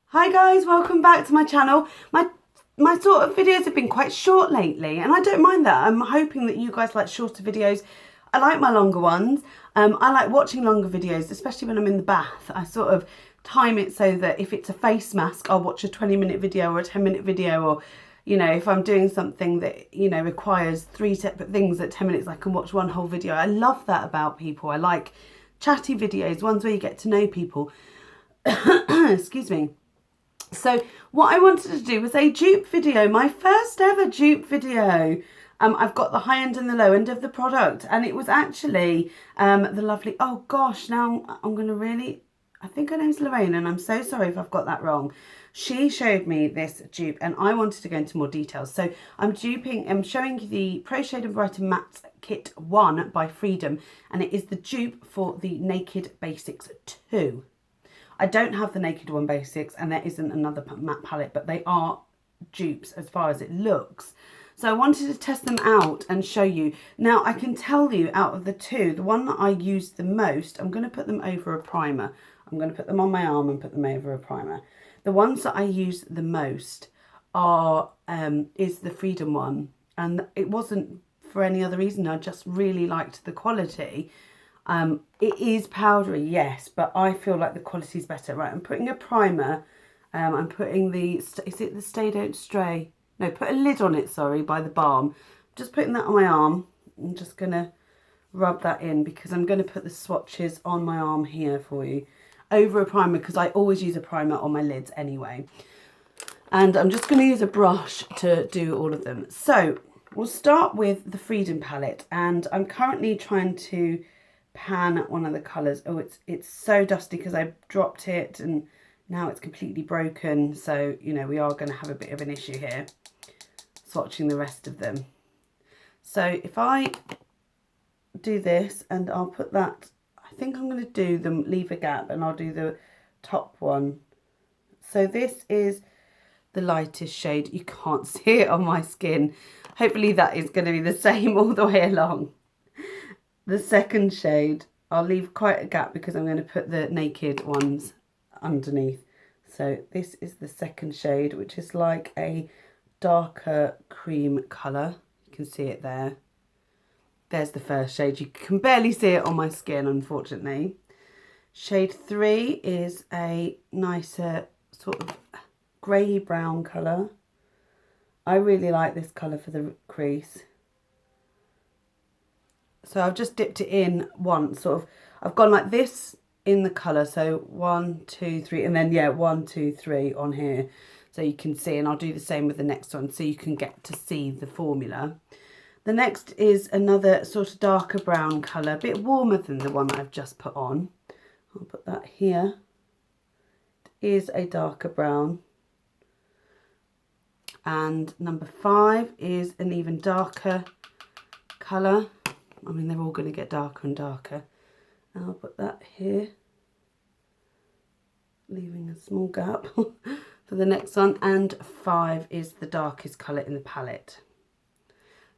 Hi guys, welcome back to my channel. My sort of videos have been quite short lately, and I don't mind that. I'm hoping that you guys like shorter videos. I like my longer ones. I like watching longer videos, especially when I'm in the bath. I sort of time it so that if it's a face mask, I'll watch a 20-minute video or a 10-minute video, or if I'm doing something that, requires 3 separate things at 10 minutes, I can watch one whole video. I love that about people. I like chatty videos, ones where you get to know people. Excuse me. So what I wanted to do was a dupe video, my first ever dupe video. I've got the high end and the low end of the product, and it was actually the lovely, oh gosh, now I'm going to really, I think her name's Lorraine, and I'm so sorry if I've got that wrong. She showed me this dupe, and I wanted to go into more details. So I'm showing you the Pro Shade and Brighter Matte Kit 1 by Freedom, and it is the dupe for the Naked Basics 2. I don't have the Naked One Basics, and there isn't another matte palette, but they are dupes as far as it looks. So I wanted to test them out and show you. Now I can tell you out of the two, the one that I use the most, I'm going to put them over a primer. I'm going to put them on my arm and put them over a primer. The ones that I use the most are is the Freedom one, and it wasn't for any other reason. I just really liked the quality. It is powdery, yes, but I feel like the quality is better. Right, I'm putting a primer. I'm putting the, is it the Stay Don't Stray? No, put a lid on it, sorry, by the balm. Just putting that on my arm. I'm just going to rub that in because I'm going to put the swatches on my arm here for you. Over a primer, because I always use a primer on my lids anyway. And I'm just going to use a brush to do all of them. So we'll start with the Freedom palette, and I'm currently trying to pan one of the colours. Oh, it's so dusty because I dropped it and now it's completely broken. So, we are going to have a bit of an issue here swatching the rest of them. So if I do this, and I'll put that, I think I'm going to do them, leave a gap, and I'll do the top one. So this is the lightest shade. You can't see it on my skin. Hopefully that is going to be the same all the way along. The second shade, I'll leave quite a gap because I'm going to put the Naked ones underneath. So this is the second shade, which is like a darker cream colour. You can see it there. There's the first shade. You can barely see it on my skin, unfortunately. Shade 3 is a nicer sort of grey brown colour. I really like this colour for the crease. So I've just dipped it in once, sort of. I've gone like this in the colour. So 1, 2, 3, and then, yeah, 1, 2, 3 on here. So you can see, and I'll do the same with the next one so you can get to see the formula. The next is another sort of darker brown colour, a bit warmer than the one that I've just put on. I'll put that here. It is a darker brown. And number 5 is an even darker colour. I mean, they're all going to get darker and darker. And I'll put that here, leaving a small gap for the next one. And 5 is the darkest colour in the palette.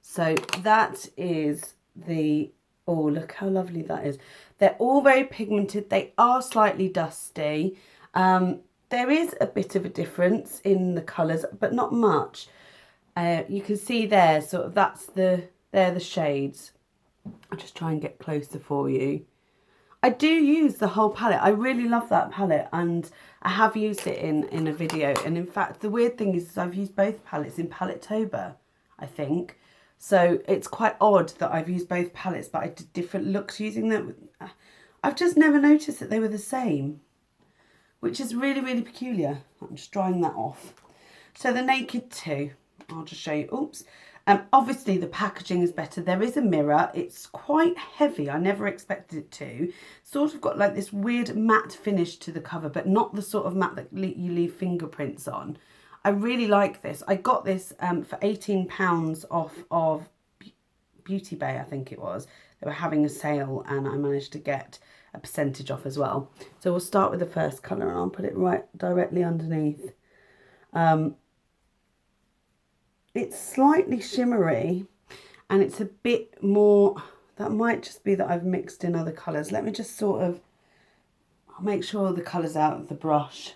So that is the, oh, look how lovely that is. They're all very pigmented. They are slightly dusty. There is a bit of a difference in the colours, but not much. You can see there, sort of, they're the shades. I'll just try and get closer for you. I do use the whole palette. I really love that palette, and I have used it in a video. And in fact, the weird thing is I've used both palettes in Palette-tober, I think. So it's quite odd that I've used both palettes, but I did different looks using them. I've just never noticed that they were the same, which is really, really peculiar. I'm just drying that off. So the Naked 2, I'll just show you. Oops. Obviously the packaging is better. There is a mirror. It's quite heavy. I never expected it to. Sort of got like this weird matte finish to the cover, but not the sort of matte that you leave fingerprints on. I really like this. I got this for £18 off of Beauty Bay, I think it was. They were having a sale, and I managed to get a percentage off as well. So we'll start with the first colour, and I'll put it right directly underneath. It's slightly shimmery, and it's a bit more, that might just be that I've mixed in other colours. Let me just sort of, I'll make sure the colour's out of the brush.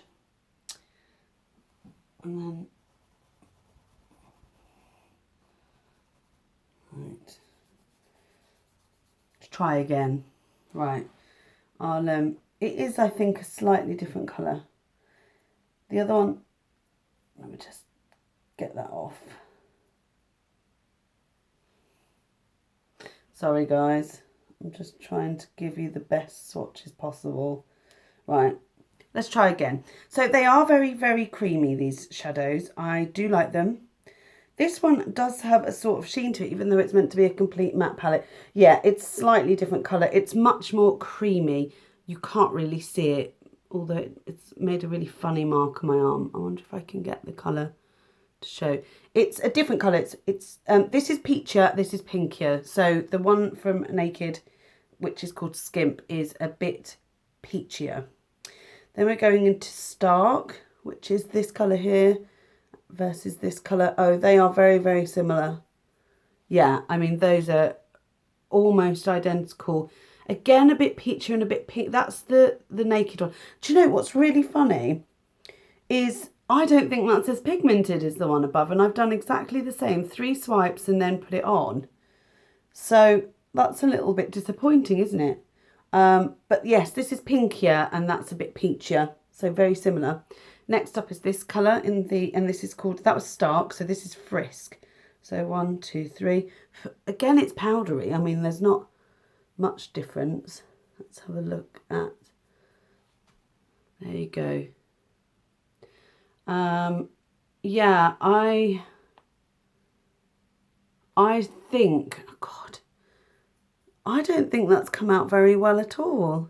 And then, right, let's try again. Right, I'll, it is, I think, a slightly different colour. The other one, let me just get that off. Sorry guys, I'm just trying to give you the best swatches possible. Right, let's try again. So they are very, very creamy, these shadows. I do like them. This one does have a sort of sheen to it, even though it's meant to be a complete matte palette. Yeah, it's slightly different colour. It's much more creamy. You can't really see it, although it's made a really funny mark on my arm. I wonder if I can get the colour to show. It's a different colour. It's this is peachier, this is pinkier. So the one from Naked, which is called Skimp, is a bit peachier. Then we're going into Stark, which is this colour here, versus this colour. Oh, they are very, very similar. Yeah, I mean, those are almost identical. Again, a bit peachy and a bit pink. That's the Naked one. Do you know what's really funny is I don't think that's as pigmented as the one above, and I've done exactly the same, 3 swipes and then put it on. So that's a little bit disappointing, isn't it? But yes, this is pinkier and that's a bit peachier, so very similar. Next up is this colour and this is called, that was Stark, so this is Frisk. So 1, 2, 3. Again, it's powdery. I mean, there's not much difference. Let's have a look at, there you go. Yeah, I think, oh God, I don't think that's come out very well at all.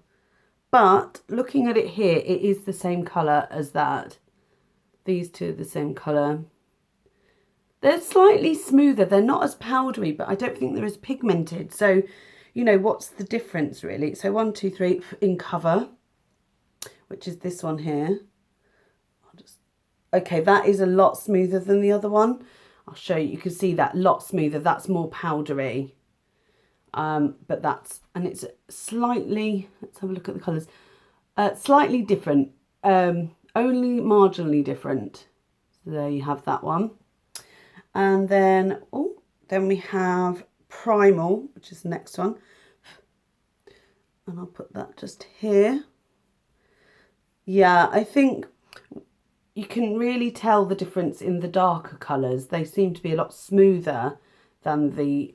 But looking at it here, it is the same colour as that. These two are the same colour. They're slightly smoother. They're not as powdery, but I don't think they're as pigmented. So, you know, what's the difference really? So 1, 2, 3 in Cover, which is this one here. Okay, that is a lot smoother than the other one. I'll show you. You can see that, lot smoother. That's more powdery. But that's, and it's slightly, let's have a look at the colours. Slightly different, only marginally different. So there you have that one. And then, oh, then we have Primal, which is the next one. And I'll put that just here. Yeah, I think you can really tell the difference in the darker colours. They seem to be a lot smoother than the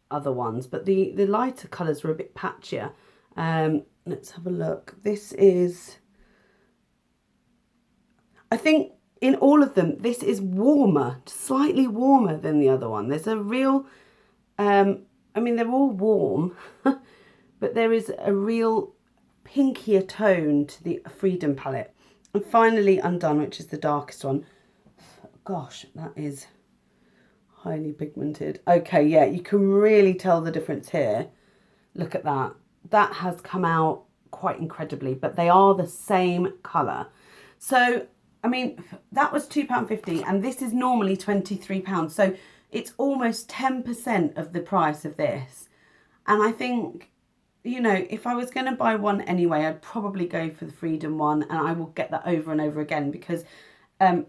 other ones, but the lighter colours were a bit patchier. Let's have a look. This is, I think in all of them, this is warmer, slightly warmer than the other one. There's a real, I mean, they're all warm, but there is a real pinkier tone to the Freedom palette. And finally Undone, which is the darkest one. Gosh, that is highly pigmented. Okay, yeah, you can really tell the difference here. Look at that. That has come out quite incredibly, but they are the same colour. So, I mean, that was £2.50 and this is normally £23. So it's almost 10% of the price of this. And I think, you know, if I was going to buy one anyway, I'd probably go for the Freedom one, and I will get that over and over again because,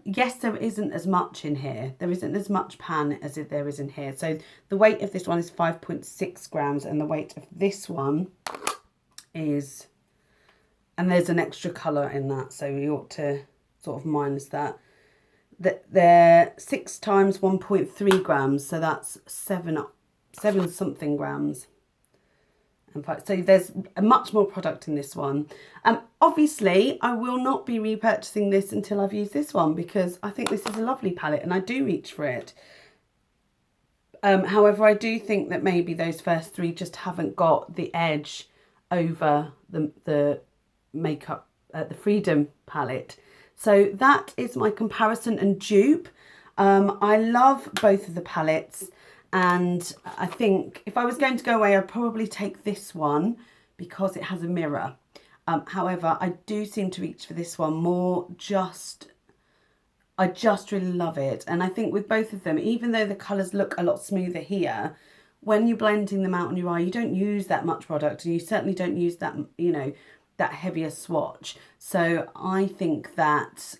yes, there isn't as much in here. There isn't as much pan as there is in here. So the weight of this one is 5.6 grams and the weight of this one is, and there's an extra colour in that, so we ought to sort of minus that. They're 6 times 1.3 grams, so that's 7 something grams. In fact, so there's much more product in this one. Obviously, I will not be repurchasing this until I've used this one because I think this is a lovely palette and I do reach for it. However, I do think that maybe those first 3 just haven't got the edge over the makeup, the Freedom palette. So that is my comparison and dupe. I love both of the palettes. And I think if I was going to go away, I'd probably take this one because it has a mirror. However, I do seem to reach for this one more. I just really love it. And I think with both of them, even though the colours look a lot smoother here, when you're blending them out on your eye, you don't use that much product. And you certainly don't use that, you know, that heavier swatch. So I think that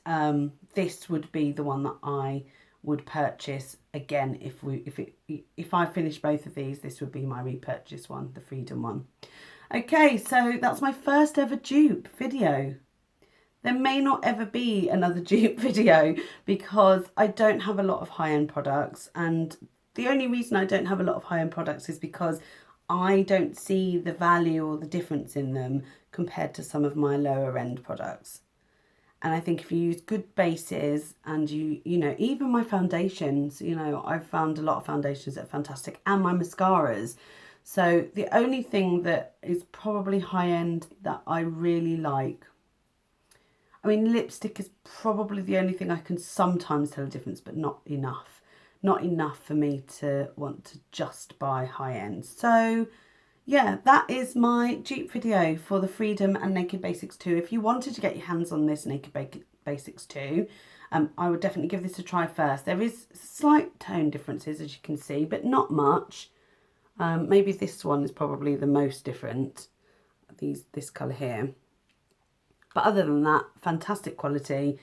this would be the one that I would purchase again if I finish both of these. This would be my repurchase one, the Freedom one. Okay, so that's my first ever dupe video. There may not ever be another dupe video because I don't have a lot of high-end products, and the only reason I don't have a lot of high-end products is because I don't see the value or the difference in them compared to some of my lower end products. And I think if you use good bases and you know, even my foundations, you know, I've found a lot of foundations that are fantastic, and my mascaras. So the only thing that is probably high end that I really like, I mean, lipstick is probably the only thing I can sometimes tell a difference, but not enough. Not enough for me to want to just buy high end. So yeah, that is my dupe video for the Freedom and Naked Basics 2. If you wanted to get your hands on this Naked Basics 2, I would definitely give this a try first. There is slight tone differences, as you can see, but not much. Maybe this one is probably the most different, this colour here. But other than that, fantastic quality,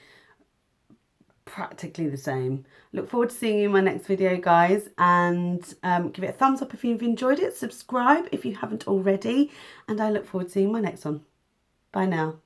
practically the same. Look forward to seeing you in my next video, guys, and give it a thumbs up if you've enjoyed it. Subscribe if you haven't already, and I look forward to seeing my next one. Bye now.